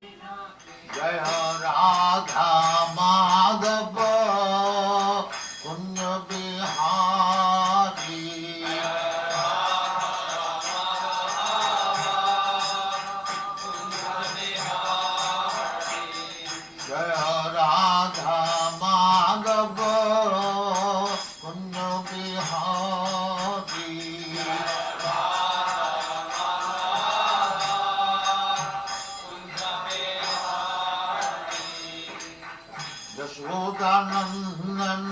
जय राधा माधव कुंज बिहारी। जय राधा माधव कुंज बिहारी। यशोदानंदन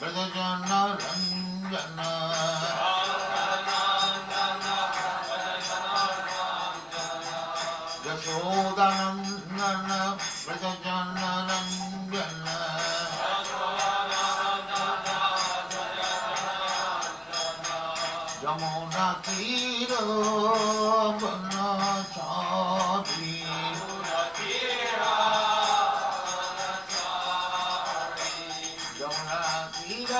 ब्रजजन रंजन। यशोदानंदन ब्रजजन रंजन। यमुना तीर बनचारी। यमुना तीर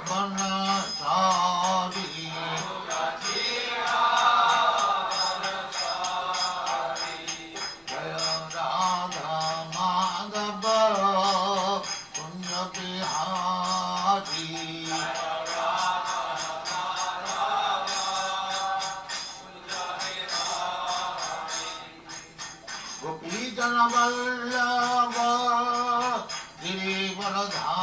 बनचारी। जय राधा माधव कुंज बिहारी। गोपीजन वल्लभ गिरिवरधारी।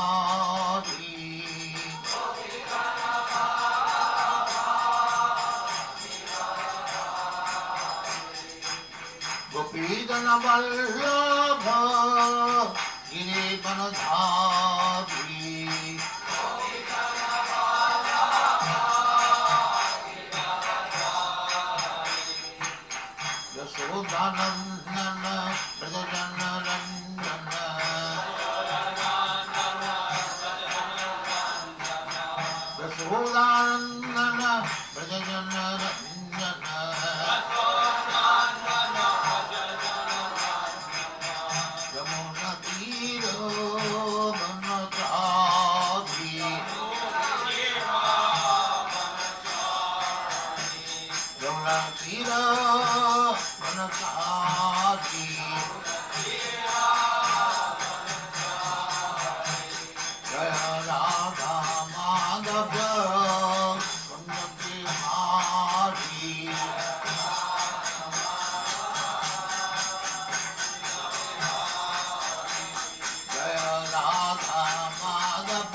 गोपीजन वल्लभ गिरिवरधारी। यशोदानंदन ब्रजजन रंजन। यशोदानंदन ब्रजजन रंजन। यमुना तीर बनचारी। यमुना तीर बनचारी। जय राधा माधव कुंज बिहारी। जय राधा माधव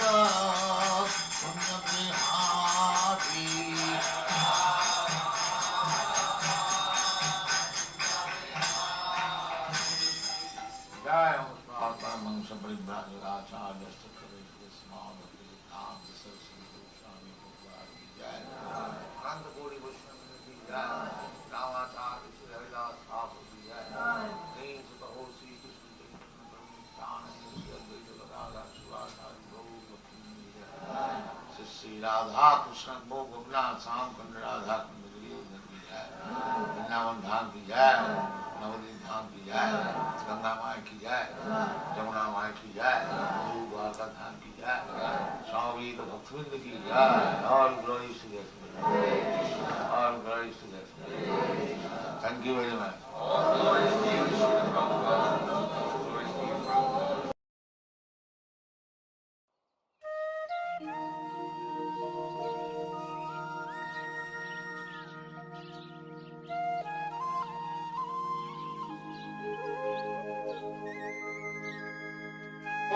कुंज बिहारी। जय परमहंस परिव्राजकाचार्य सत्संग स्मार्ट भक्तिवेदांत सरस्वती गोस्वामी भगवान की जय। अनंत कोटि वैष्णव की जय। रामाचार्य श्री हरिदास ठाकुर की जय। दीन सुत हो श्री कृष्ण चैतन्य प्रभु नित्यानंद श्री अद्वैत गदाधर शिवाचार्य गौर भक्ति की जय। श्री श्री राधा कृष्ण भो गोपीनाथ श्याम कुंड राधा कुंड गिरिवर्धन की जय। वृंदावन धाम की जय। नवदीप धाम की जय। गंगा माई की जय। जमुना माई की जय। द्वारका धाम की जय। स्वामी भक्तवृंद की जय। All glory to the all glory to the. Thank you very much.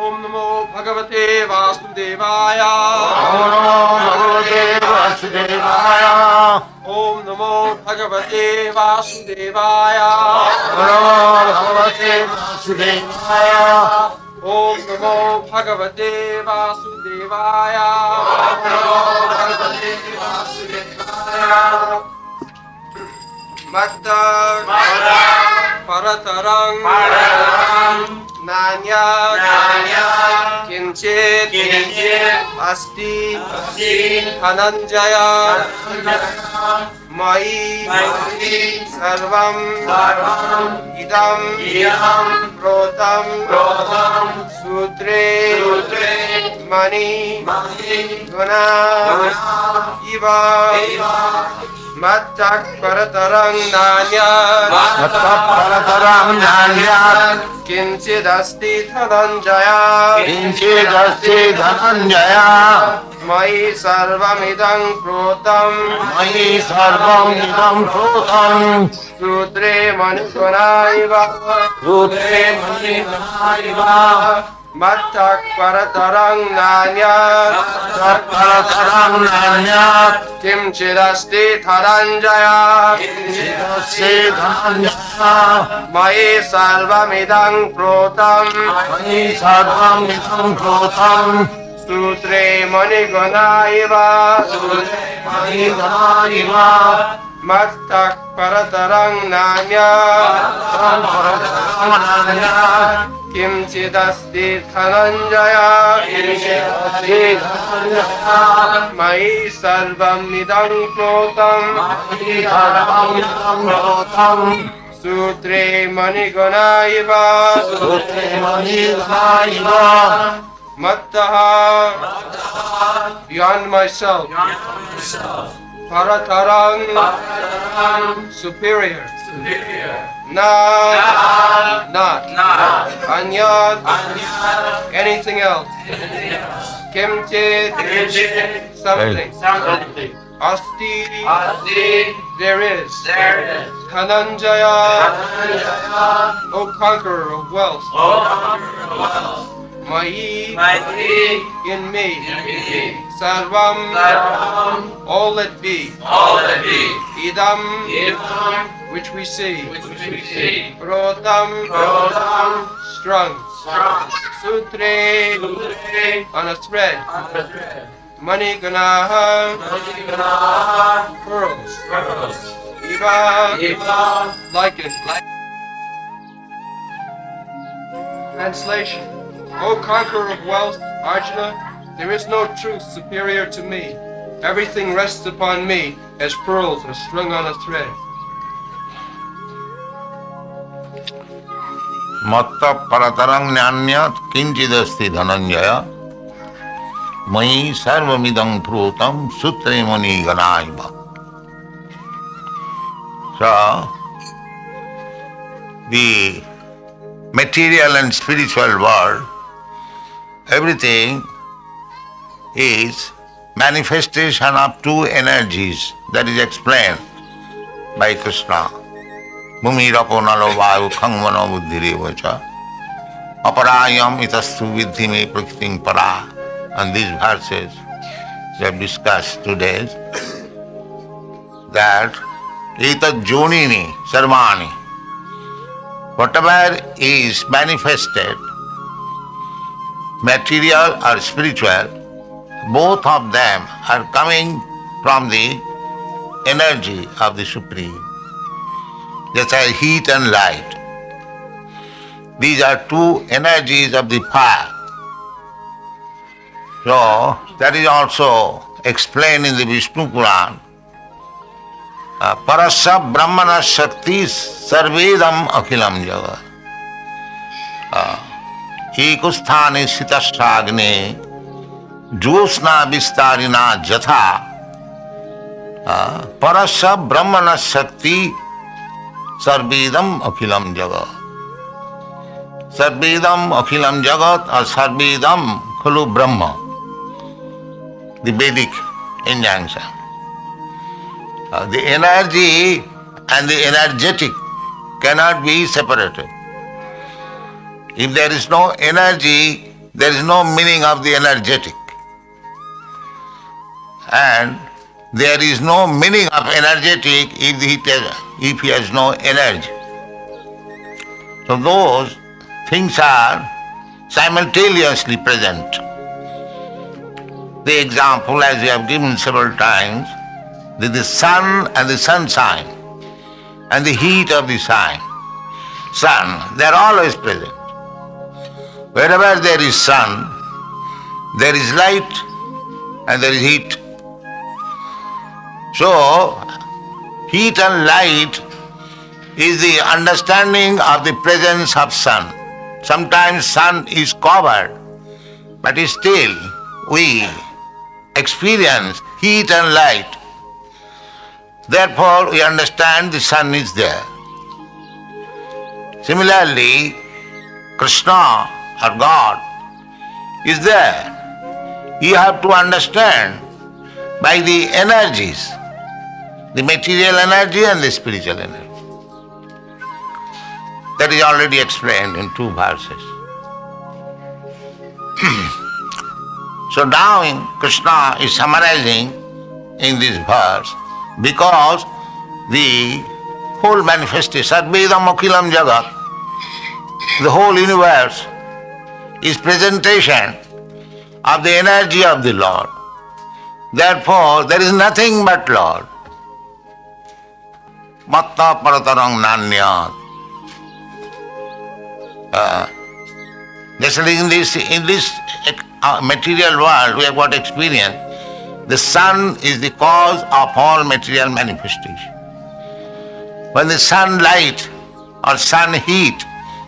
ओम नमो भगवते वासुदेवाय। ओम नमो भगवते वासुदेवाय। ओम नमो भगवते वासुदेवाय। ओम नमो भगवते वासुदेवाय। ओम नमो भगवते वासुदेवाय। ओम नमो भगवते वासुदेवाय। मत्त परतरं नान्यत् किंचित् अस्ति धनंजय मयि सर्वं इदं प्रोतं सूत्रे मणि गुणा इव Mattah paratarang nanyat Mattaparatarang nanyat Kinchidasti Dhananjaya Kinchidasti Dhananjaya Mayi sarvamidang protam Mayi sarvam idam krutam Sudre manugunaiva Rudre maniganaiva Mattah paratarang nanyat Mattaparatarang nanyat Kimchidasti Dhananjaya Kinchidasti Dhananjaya Mayi sarvamidang protam Mayi sarvam idam krutam Sutre manigunaiva maniganaiva Mattah paratarang nanyat Mattaparatarang nanyat Kimchidasti Dhananjaya Kinchidasti Dhananjaya Mayi sarvam idang protam Mayi sarvam idam krutam Sutre manigunaiva Rudre maniganaiva Mattah beyond myself Paratarang superior not Anyat anything else Kimchit something Asti there is Dhananjaya O conqueror of wealth Mayi in me Sarvam all that be Idam which we see Protam strung Sutre on a thread Maniganaha pearls Iva like it Translation O conqueror of wealth, Arjuna, there is no truth superior to me. Everything rests upon me as pearls are strung on a thread. Mattaparatarang nanyat kinchidasti dhananjaya Mayi sarvamidam krutam sutre maniganaiva. So, the material and spiritual world, everything is manifestation of two energies that is explained by Krishna. Bhumirapo nalo vayu khangmano buddhirevacha aparayam itastu vidhi me prakritim para. And these verses we have discussed today that etat jonini sarvani, whatever is manifested, material or spiritual, both of them are coming from the energy of the Supreme. Just as heat and light. These are two energies of the fire. So, that is also explained in the Vishnu Puran. Parasya Brahmana Shakti Sarvedam Akhilam Jagat. Ekusthane Sitashagne Josna Vistarina Jatha Parasya Brahmana Shakti Sarvedam Akhilam Jagat. Sarvedam Akhilam Jagat or Sarvedam Khulu Brahma, the Vedic injunction. The energy and the energetic cannot be separated. If there is no energy, there is no meaning of the energetic. And there is no meaning of energetic if he has no energy. So those things are simultaneously present. The example, as we have given several times, that the sun and the sunshine and the heat of the sun, they are always present. Wherever there is sun, there is light and there is heat. So, heat and light is the understanding of the presence of sun. Sometimes sun is covered, but still we experience heat and light. Therefore, we understand the sun is there. Similarly, Krishna or God is there. You have to understand by the energies, the material energy and the spiritual energy. That is already explained in 2 verses. So now Krishna is summarizing in this verse because the whole manifestation, Sarvedam Akhilam Jagat, the whole universe is presentation of the energy of the Lord. Therefore, there is nothing but Lord. Matta paratarang nanyat. In this material world, we have got experience. The sun is the cause of all material manifestation. When the sunlight or sun heat,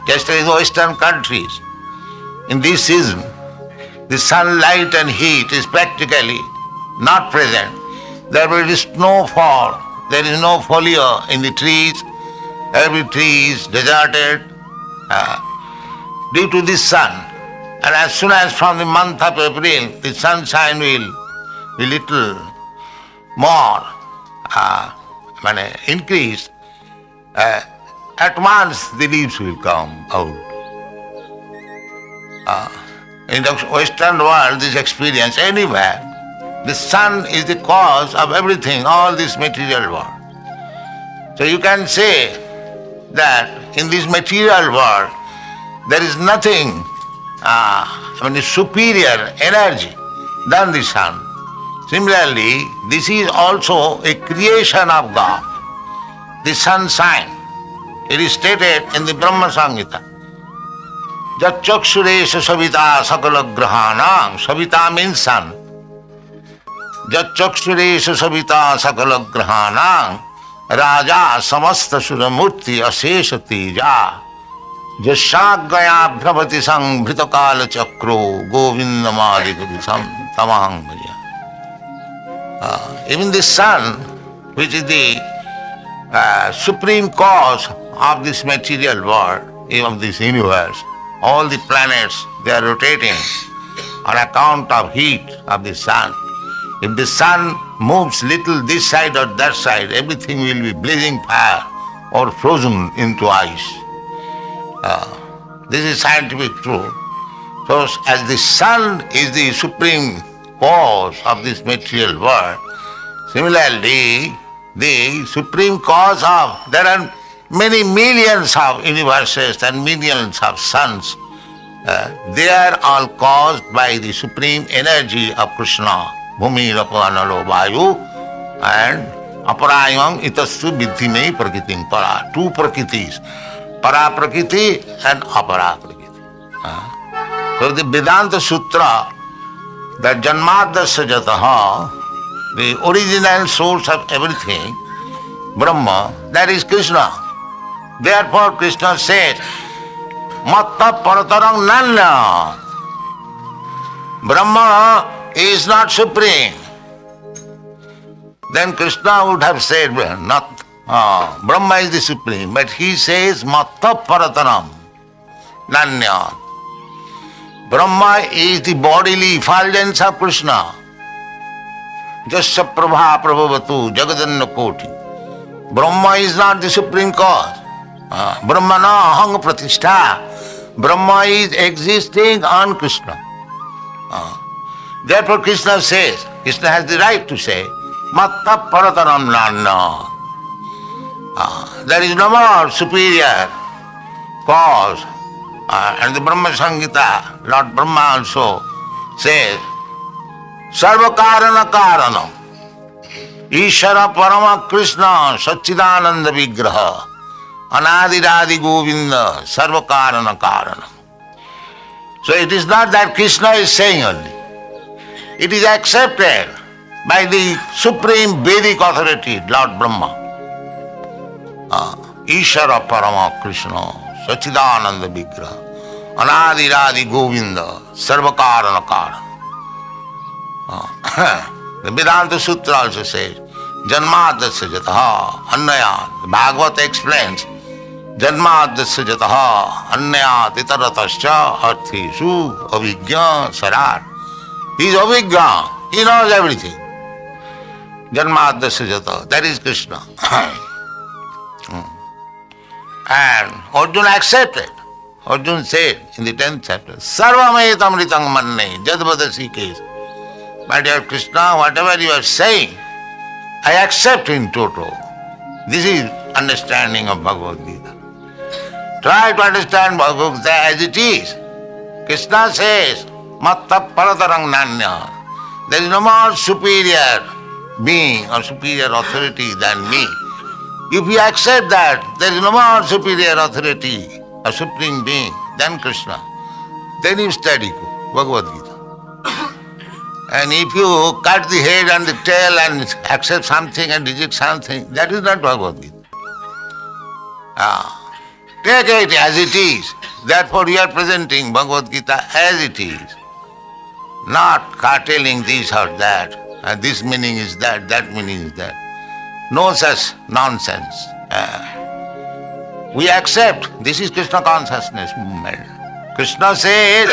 just as in Western countries, in this season, the sunlight and heat is practically not present. There will be snowfall. There is no foliage in the trees. Every tree is deserted due to the sun. And as soon as from the month of April, the sunshine will be little more increased, at once the leaves will come out. In the Western world, this experience anywhere, the sun is the cause of everything, all this material world. So you can say that in this material world, there is nothing superior energy than the sun. Similarly, this is also a creation of God, the sunshine. It is stated in the Brahma Samhita. Jatchakshuresha savita sakala grahanam. Savita means sun. Jatchakshuresha savita sakala grahanam. Raja samasta suramurti asesha teja. Jashagraya bhravati sang bhritakala chakro govindamadi gurusam tamang bhaja. Even the sun, which is the supreme cause of this material world, of this universe, all the planets, they are rotating on account of heat of the sun. If the sun moves little this side or that side, everything will be blazing fire or frozen into ice. This is scientific truth. So as the sun is the supreme cause of this material world, similarly, the supreme cause of, there are many millions of universes and millions of suns. They are all caused by the supreme energy of Krishna. Bhumi Rapanalo Vayu and Aparayam Itasu Vidhime Prakritim Para. 2 Prakritis. Para Prakriti and Apara Prakriti. So the Vedanta Sutra, that Janmadasya Jataha, the original source of everything, Brahma, that is Krishna. Therefore Krishna said, Matta Paratarang Nanya. Brahma is not supreme. Then Krishna would have said, not Brahma is the supreme, but he says Matta Parataram Nanya. Brahma is the bodily effulgence of Krishna. Jasya Prabha Prabhavatu Jagadanna Koti. Brahma is not the supreme cause. Brahmana Ahang Pratishtha. Brahma is existing on Krishna. Therefore Krishna says, Krishna has the right to say, Matta Parataram Nana. There is no more superior cause. And the Brahma Samhita, Lord Brahma also says, Sarva Karana Karanam. Ishara Parama Krishna Satchidananda Vigraha. Anadiradi Govinda Sarva Karana Karanam. So it is not that Krishna is saying only. It is accepted by the supreme Vedic authority, Lord Brahma. Ishara Parama Krishna Satchidananda Vigraha. Anadiradi Govinda Sarva Karana Karanam. The Vedanta Sutra also says, Janmadasya jataha annayat. Bhagavad explains, Janmadasya jataha annayat itaratascha arthishu avijñā sarat. He is avijñā. He knows everything. Janmadasya jataha. That is Krishna. And Arjuna accepted. Arjuna said in the 10th chapter, Sarvametamritang manne jadvadasi kes. My dear Krishna, whatever you are saying, I accept in total. This is understanding of Bhagavad Gita. Try to understand Bhagavad Gita as it is. Krishna says, Matta paratarang nanya. There is no more superior being or superior authority than me. If you accept that there is no more superior authority, a supreme being than Krishna, then you study Bhagavad Gita. And if you cut the head and the tail and accept something and reject something, that is not Bhagavad Gita. Take it as it is. Therefore you are presenting Bhagavad Gita as it is. Not curtailing this or that, and this meaning is that meaning is that. No such nonsense. We accept this is Krishna consciousness movement. Krishna says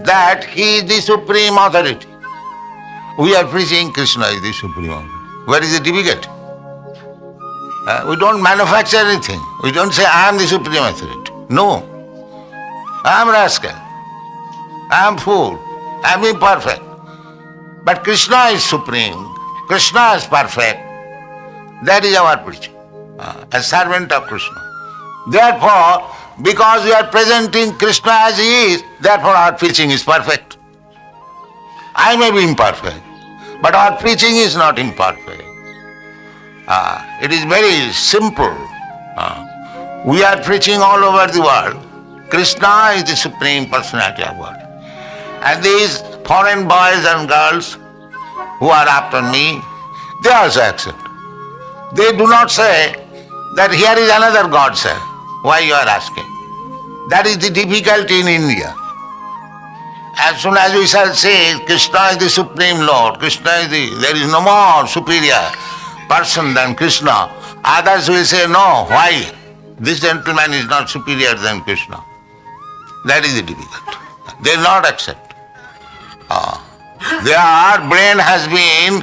that he is the supreme authority. We are preaching Krishna is the supreme authority. Where is the difficulty? We don't manufacture anything. We don't say I am the supreme authority. No. I am rascal. I am fool. I am imperfect. But Krishna is supreme. Krishna is perfect. That is our preaching. A servant of Krishna. Therefore, because we are presenting Krishna as he is, therefore our preaching is perfect. I may be imperfect, but our preaching is not imperfect. It is very simple. We are preaching all over the world. Krishna is the supreme personality of God. And these foreign boys and girls who are after me, they also accept. They do not say that here is another God, sir. Why you are asking? That is the difficulty in India. As soon as we shall say Krishna is the Supreme Lord, there is no more superior person than Krishna, others will say, no, why? This gentleman is not superior than Krishna. That is the difficulty. They will not accept. Their brain has been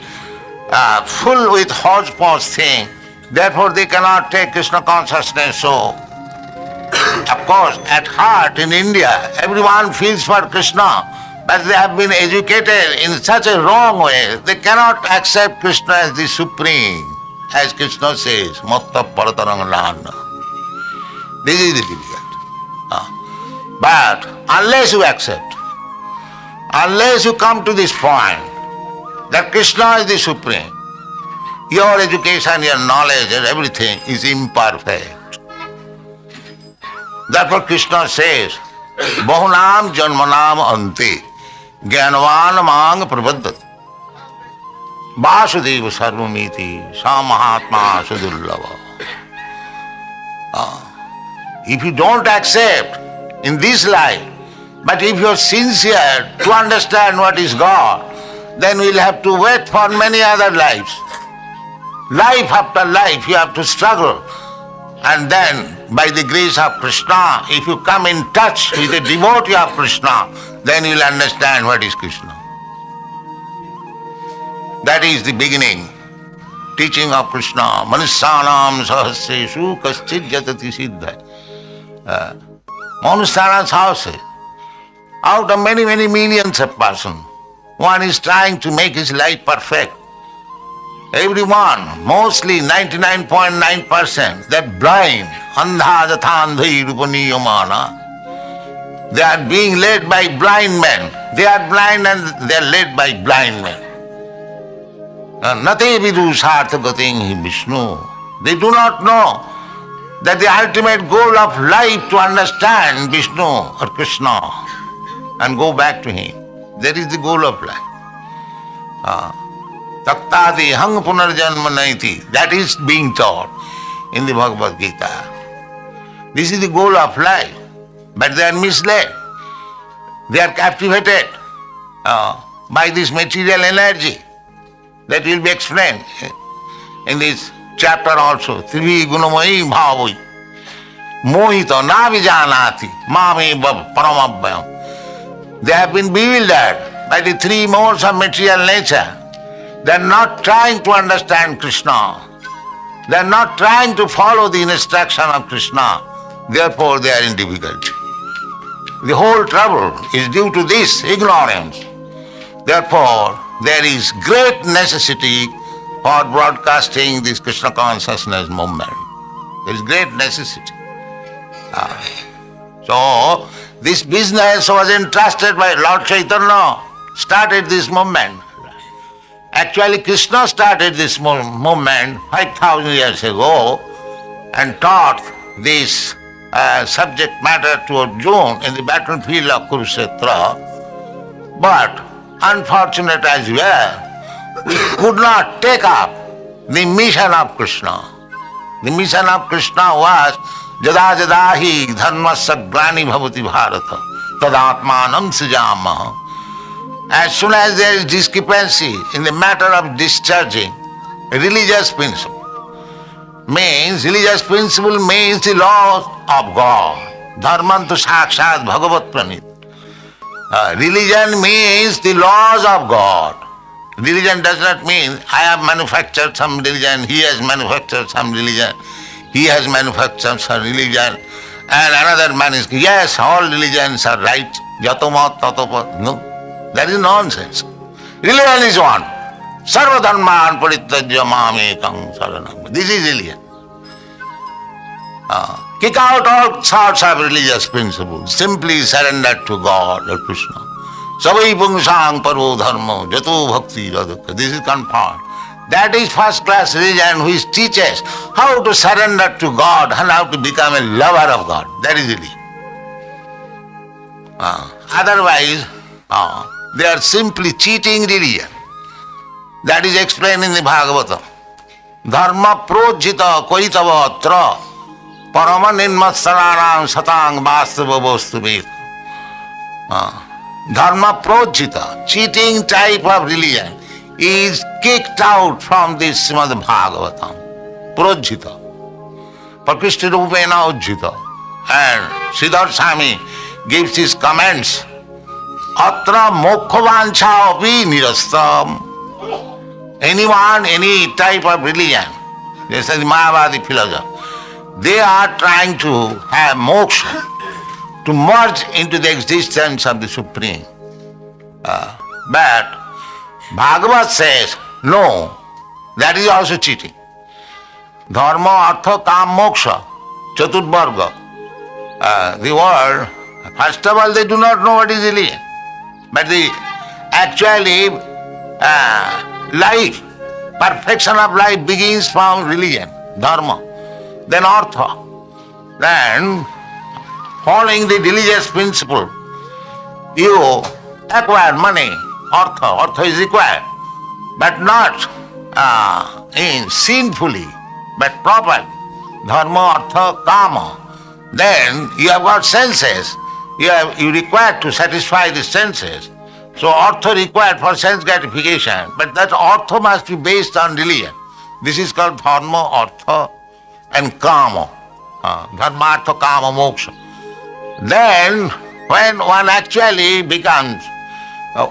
full with hodgepodge thing, therefore they cannot take Krishna consciousness. So, of course, at heart in India, everyone feels for Krishna, but they have been educated in such a wrong way, they cannot accept Krishna as the supreme, as Krishna says, Matta paratarang lana. This is the difficulty. But unless you accept, unless you come to this point, that Krishna is the supreme, your education, your knowledge and everything is imperfect. Therefore Krishna says, Bahunam janmanam ante jnanavan mang prapaddati Vasudeva sarvamiti sa mahatma sudullava. If you don't accept in this life, but if you are sincere to understand what is God, then we'll have to wait for many other lives. Life after life you have to struggle. And then, by the grace of Krishna, if you come in touch with a devotee of Krishna, then you will understand what is Krishna. That is the beginning, teaching of Krishna. Manusyanam sahasreshu kaschid jatati siddha. Manusyanam sahasreshu. Out of many, many millions of persons, one is trying to make his life perfect. Everyone, mostly 99.9%, they are blind. Andha jathandhi rupaniyamana. They are being led by blind men. They are blind and they are led by blind men. Nate vidu sarthagating hi Vishnu. They do not know that the ultimate goal of life to understand Vishnu or Krishna and go back to him. That is the goal of life. Taktadi hang punarjanma naiti. That is being taught in the Bhagavad Gita. This is the goal of life. But they are misled. They are captivated by this material energy that will be explained in this chapter also, Trivi Gunamayi Bhavai, Mohita Navijanati, Mami Paramabhyam. They have been bewildered by the three modes of material nature. They are not trying to understand Krishna. They are not trying to follow the instruction of Krishna. Therefore, they are in difficulty. The whole trouble is due to this ignorance. Therefore, there is great necessity for broadcasting this Krishna consciousness movement. There is great necessity. So, this business was entrusted by Lord Chaitanya, started this movement. Actually, Krishna started this movement 5,000 years ago and taught this subject matter to Arjuna in the battlefield of Kurukshetra. But, unfortunate as we are, we could not take up the mission of Krishna. The mission of Krishna was Jada Jadahi Dharmasya Glani Bhavati Bharata Tadatmanam Sujamaha. As soon as there is discrepancy in the matter of discharging religious principle, means the laws of God. Dharmantu sakshat bhagavat pranit. Religion means the laws of God. Religion does not mean I have manufactured some religion, he has manufactured some religion, he has manufactured some religion, and another man is, yes, all religions are right, jatomat tatopat. No, that is nonsense. Religion is one. Sarva dharman parityajya mamekam saranam. This is religion. Kick out all sorts of religious principles. Simply surrender to God or Krishna. Savai pungsang parvo dharma jato bhakti radhaka. This is confirmed. That is first class religion which teaches how to surrender to God and how to become a lover of God. That is religion. Otherwise, they are simply cheating religion. That is explained in the Bhagavatam. Dharma projita koitavatra parama ninmatsaranam satang vastava vastubhet. Dharma projita, cheating type of religion, is kicked out from this Srimad Bhagavatam. Projita. Prakrishti rupena ujjita. And Siddhartha Swami gives his comments. Atra mokkhavancha api nirastam. Anyone, any type of religion, this is Mayavadi philosophy, they are trying to have moksha, to merge into the existence of the Supreme. But Bhagavad says, no, that is also cheating. Dharma, artha, kam, moksha, chaturvarga. The world, first of all, they do not know what is religion. But the actually life, perfection of life begins from religion, dharma, then artha. Then, following the religious principle, you acquire money, artha is required, but not in sinfully, but properly. Dharma, artha, kama. Then you have got senses. You require to satisfy the senses. So artha required for sense gratification, but that artha must be based on religion. This is called dharma, artha and kama. Dharma, artha, kama, moksha. Then when one actually becomes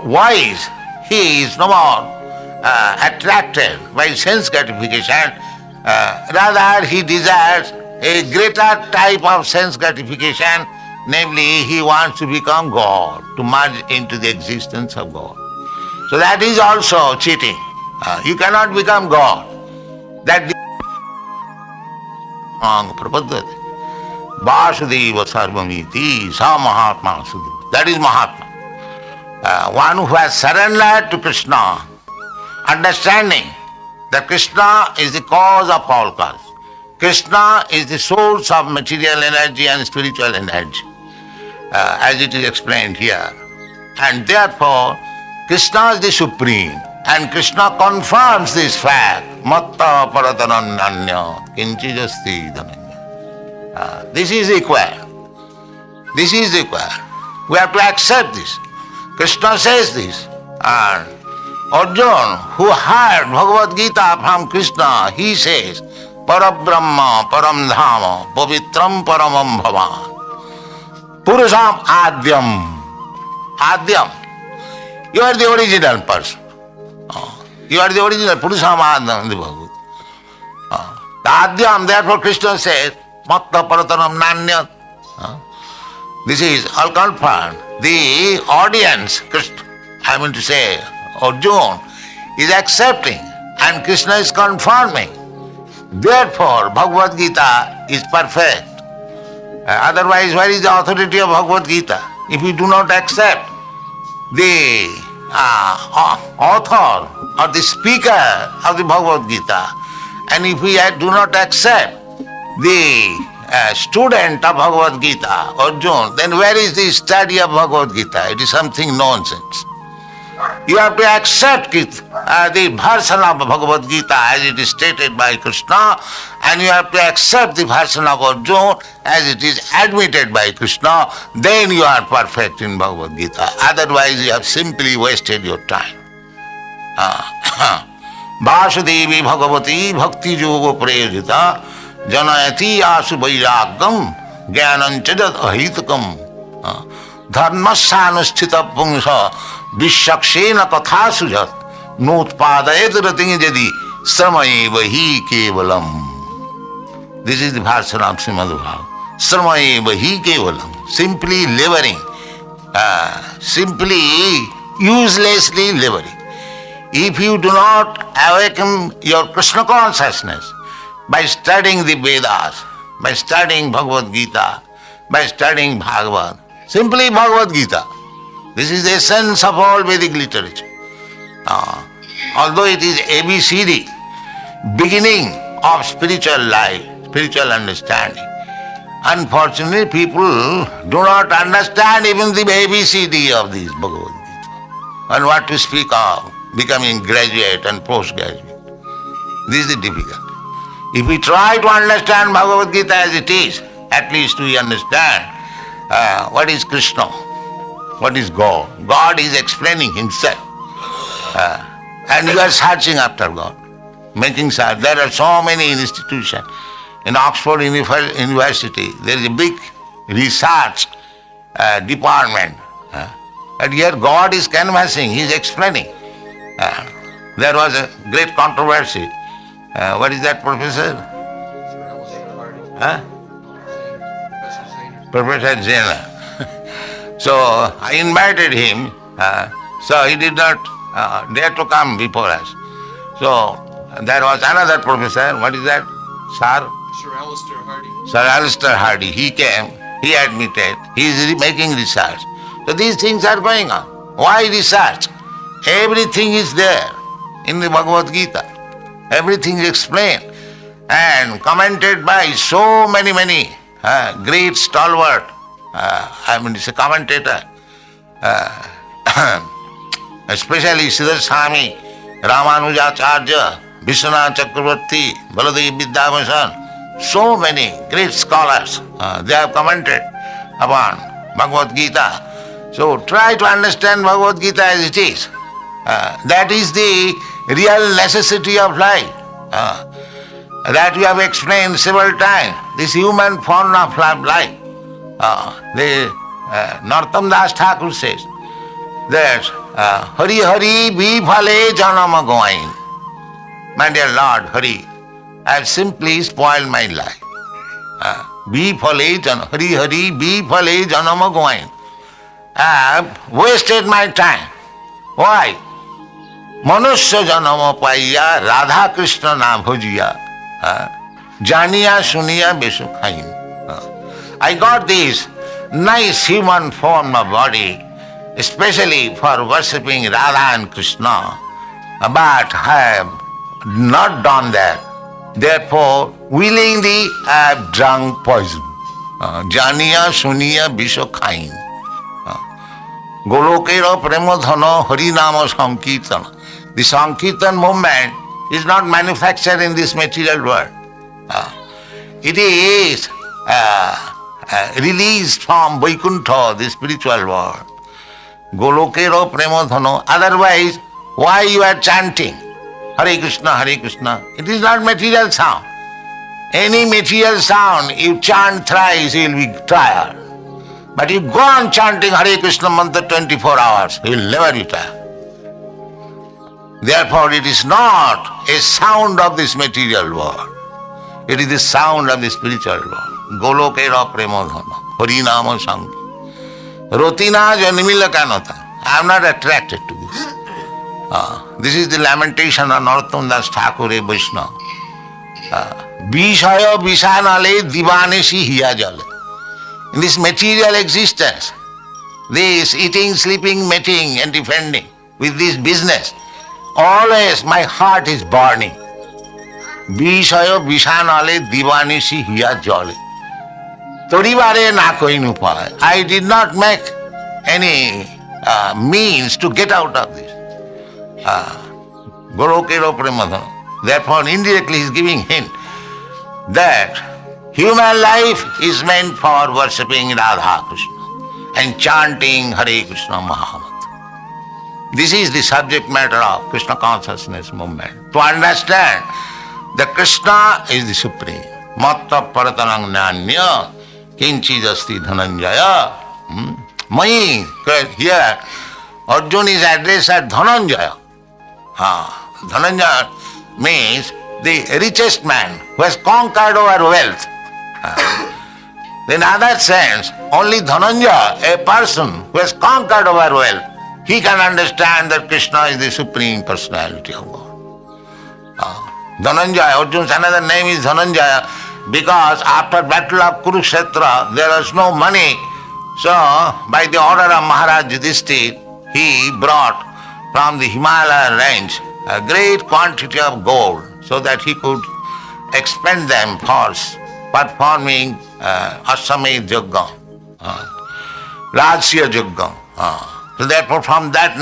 wise, he is no more attracted by sense gratification. Rather he desires a greater type of sense gratification. Namely, he wants to become God, to merge into the existence of God. So that is also cheating. You cannot become God. That is Vasudeva Sarvamiti, Sa Mahatma Sudeva. That is Mahatma. One who has surrendered to Krishna, understanding that Krishna is the cause of all cause. Krishna is the source of material energy and spiritual energy. As it is explained here. And therefore, Krishna is the Supreme. And Krishna confirms this fact. Matta paratananyanya kinchijasti dhananya. This is required. This is required. We have to accept this. Krishna says this. And Arjun, who heard Bhagavad Gita from Krishna, he says, Parabrahma, Param Dhama, Pavitram Paramam Bhavan. Purusham Adyam. Adyam. You are the original person. You are the original Purusham Adyam in the Bhagavad. The Adyam, therefore Krishna says, Matta Parataram Nanyat. This is all confirmed. The audience, I mean to say, Arjuna, is accepting and Krishna is confirming. Therefore, Bhagavad Gita is perfect. Otherwise, where is the authority of Bhagavad Gita? If we do not accept the author or the speaker of the Bhagavad Gita, and if we do not accept the student of Bhagavad Gita, Arjuna, then where is the study of Bhagavad Gita? It is something nonsense. You have to accept the version of Bhagavad Gita as it is stated by Krishna, and you have to accept the version of Arjuna as it is admitted by Krishna. Then you are perfect in Bhagavad Gita. Otherwise, you have simply wasted your time. Vasudevi Bhagavati Bhakti Yoga Prayojita Janayati Asu Vairagam Jnananchajat Ahitakam Dharmasanusthita Pungsa Vishaksena Katha Sujat Notpadayat Rating Jadi Sramaeva Hi Kevalam. This is the version of Srimad Bhagavatam. Sramaeva Hi Kevalam. Simply laboring, simply uselessly laboring. If you do not awaken your Krishna consciousness by studying the Vedas, by studying Bhagavad Gita, by studying Bhagavad, simply Bhagavad Gita. This is the essence of all Vedic literature. Although it is ABCD, beginning of spiritual life, spiritual understanding, unfortunately people do not understand even the ABCD of this Bhagavad Gita. And what to speak of becoming graduate and postgraduate. This is the difficulty. If we try to understand Bhagavad Gita as it is, at least we understand what is Krishna, what is God. God is explaining himself. And you are searching after God, making search. There are so many institutions. In Oxford University, there is a big research department. And here God is canvassing, he is explaining. There was a great controversy. What is that, Professor? Professor Zena. So I invited him, so he did not dare to come before us. So there was another professor, what is that? Sir Alistair Hardy. Sir Alistair Hardy. He came, he admitted, he is making research. So these things are going on. Why research? Everything is there in the Bhagavad Gita. Everything is explained and commented by so many great stalwart, it's a commentator, especially Siddhar Swami, Ramanujacharya, Vishwanath Chakravarti, Baladev Vidyabhushan, so many great scholars, they have commented upon Bhagavad Gita. So try to understand Bhagavad Gita as it is. That is the real necessity of life. That we have explained several times. This human form of life. The Narottam Das Thakur says that Hari Hari Bifale Janama Goin. My dear Lord Hari, I have simply spoiled my life. Bifale Janama, Hari Hari Bifale Janama Goin. I have wasted my time. Why? Manusya janama paiya Radha Krishna na bhujiya janiya suniya besukhain. I got this nice human form of body especially for worshipping Radha and Krishna, but I have not done that. Therefore, willingly I have drunk poison. Janiya suniya besukhain. Golokera Premodhana Harinama Sankirtana. The Sankirtan movement is not manufactured in this material world. It is released from Vaikuntha, the spiritual world. Golokera Premodhana. Otherwise, Why you are chanting Hare Krishna, Hare Krishna? It is not material sound. Any material sound, you chant thrice, you will be tired. But you go on chanting Hare Krishna mantra 24 hours, you will never be tired. Therefore, it is not a sound of this material world. It is the sound of the spiritual world. Golokera premodhana, harinama sangi. Rotina janimila kanata. I am not attracted to this. This is the lamentation of Narottam Das Thakur Vaishnava. Vishaya visanale divaneshi hiya jale. In this material existence, this eating, sleeping, mating and defending with this business, always my heart is burning. Vishaya visanale divaneshi hiya jale. Toribare na koi upay. I did not make any means to get out of this. Golokera premadhana. Therefore, indirectly he is giving hint that human life is meant for worshipping Radha Krishna and chanting Hare Krishna Mahamantra. This is the subject matter of Krishna consciousness movement. To understand that Krishna is the supreme. Matta paratanang nanya kinchidasti dhananjaya. Here Arjuna is addressed as Dhananjaya. Dhananjaya means the richest man who has conquered over wealth. In other sense, only Dhananjaya, a person who has conquered over wealth, he can understand that Krishna is the supreme personality of God. Dhananjaya, Arjuna's another name is Dhananjaya because after battle of Kurukshetra there was no money. So, by the order of Maharaj Yudhishthira, he brought from the Himalaya range a great quantity of gold so that he could expend them for performing Ashwamedh Yajna, Rajsya Yajna. So therefore from that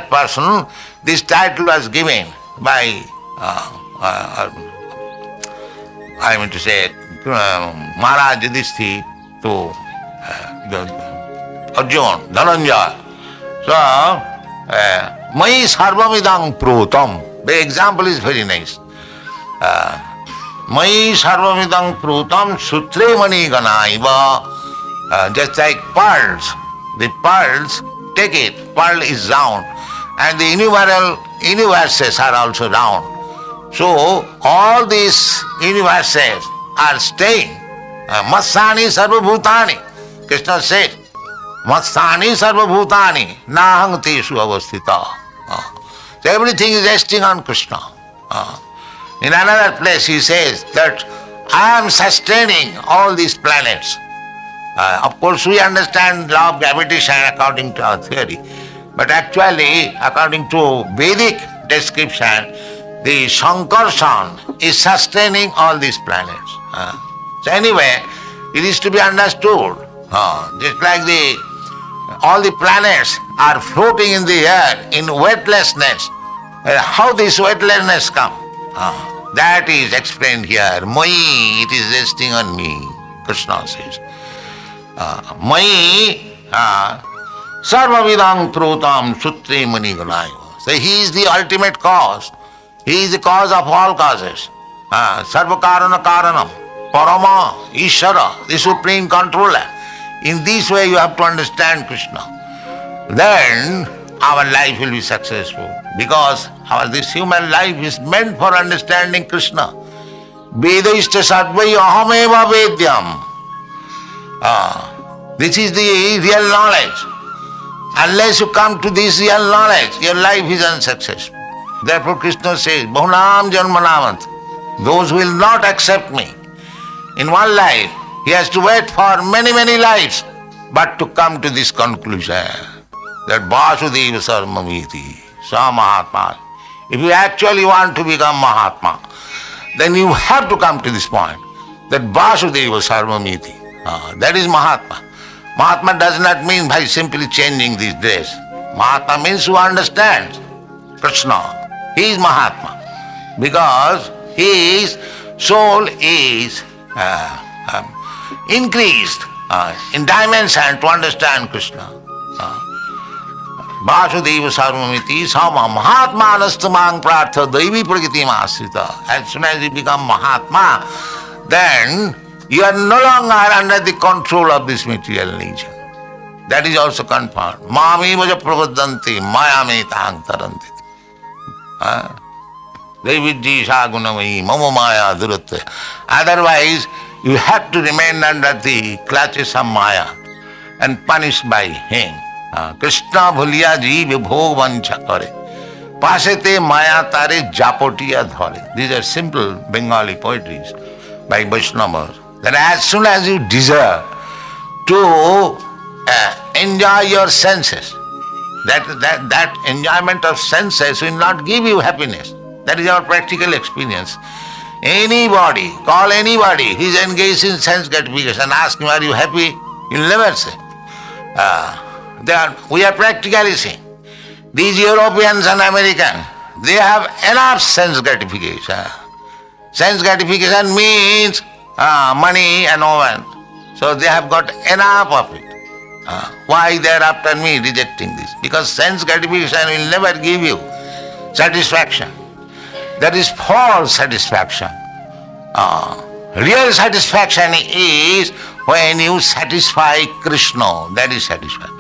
person this title was given by Maharaj Yudhishthira to Arjuna, Dhananjaya. So, Mai sarvamidang protam. The example is very nice. Mai sarvamidang protam sutre mani ganaiva. Just like pearls. The pearls, take it, pearl is round. And the universes are also round. So, all these universes are staying. Matsani sarvabhutani. Krishna said, Matsani sarvabhutani nahang teshu avasthita. So everything is resting on Krishna. In another place he says that I am sustaining all these planets. Of course we understand law of gravitation according to our theory. But actually, according to Vedic description, the Sankarshan is sustaining all these planets. So anyway, it is to be understood. Just like all the planets are floating in the air in weightlessness. How this weightlessness come? That is explained here. Moi, it is resting on me, Krishna says. Moi, sarvavidang protam sutre mani ganaiva. So he is the ultimate cause. He is the cause of all causes. Sarva karana karanam, parama, Ishara, the supreme controller. In this way you have to understand Krishna. Then our life will be successful because this human life is meant for understanding Krishna. Vedaishta sadvai ahameva vedyam. This is the real knowledge. Unless you come to this real knowledge, your life is unsuccessful. Therefore Krishna says, Bahunam janmanamant. Those who will not accept me in one life, he has to wait for many, many lives, but to come to this conclusion that Vasudeva Sarvamiti, Sa Mahatma. If you actually want to become Mahatma, then you have to come to this point that Vasudeva Sarvamiti. That is Mahatma. Mahatma does not mean by simply changing this dress. Mahatma means who understands Krishna. He is Mahatma because his soul is increased in dimension to understand Krishna. Vasudeva Sarvamiti Sama Mahatmanastu Prartha Devi Prakriti Masrita. As soon as you become Mahatma, then you are no longer under the control of this material nature. That is also confirmed. Mami vaja pravadanti mayame tang taranti. Devidji sagunamai mama maya duratya. Otherwise, you have to remain under the clutches of Maya and punished by him. Krishna bhuliya jeev bhog vancha kare. Pasete maya tare japotiya dhare. These are simple Bengali poetries by Vaishnavas. That as soon as you desire to enjoy your senses, that enjoyment of senses will not give you happiness. That is our practical experience. Anybody, call anybody who is engaged in sense gratification and ask him, are you happy? He'll never say. We are practically seeing. These Europeans and Americans, they have enough sense gratification. Sense gratification means money and all that. So they have got enough of it. Why they are after me rejecting this? Because sense gratification will never give you satisfaction. That is false satisfaction. Real satisfaction is when you satisfy Krishna. That is satisfaction.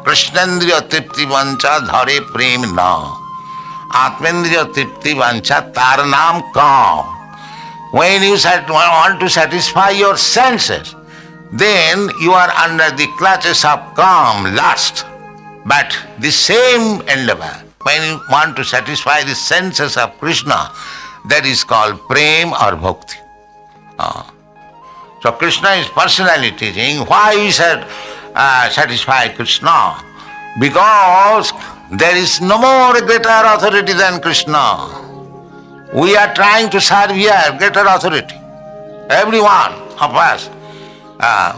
Krishnendriya tripti vancha dhare prem na. Atmendriya tripti vancha tar naam kam. When you want to satisfy your senses, then you are under the clutches of calm, lust. But the same endeavor, when you want to satisfy the senses of Krishna, that is called prem or bhakti. So Krishna is personally teaching why he said satisfy Krishna. Because there is no more greater authority than Krishna. We are trying to serve here greater authority. Every one of us.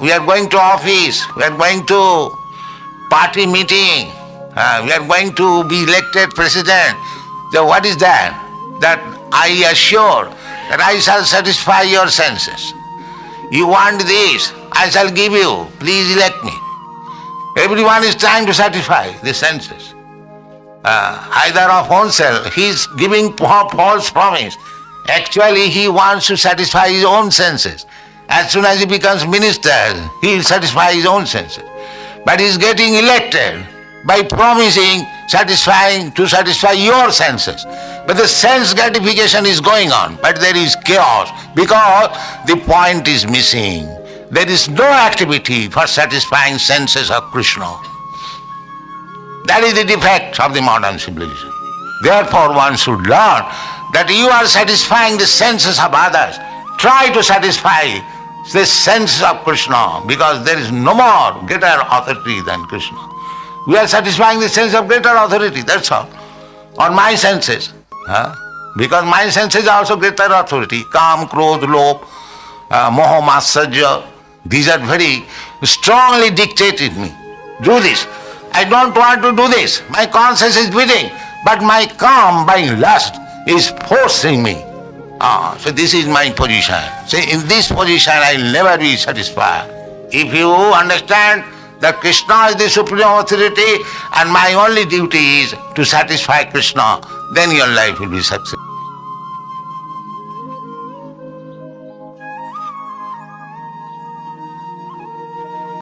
We are going to office, we are going to party meeting, we are going to be elected president. So what is that? That I assure that I shall satisfy your senses. You want this, I shall give you. Please elect me. Everyone is trying to satisfy the senses. Either of oneself, he is giving false promise. Actually, he wants to satisfy his own senses. As soon as he becomes minister, he will satisfy his own senses. But he is getting elected by promising to satisfy your senses. But the sense gratification is going on, but there is chaos because the point is missing. There is no activity for satisfying senses of Krishna. That is the defect of the modern civilization. Therefore one should learn that you are satisfying the senses of others. Try to satisfy the senses of Krishna, because there is no more greater authority than Krishna. We are satisfying the sense of greater authority, that's all. On my senses. Because my senses are also greater authority. Kam, Krodh, Lobh, Moha, Matsarya. These are very strongly dictated me. Do this. I don't want to do this. My conscience is beating. But my calm by lust is forcing me. So this is my position. So in this position I will never be satisfied. If you understand that Krishna is the supreme authority and my only duty is to satisfy Krishna, then your life will be successful.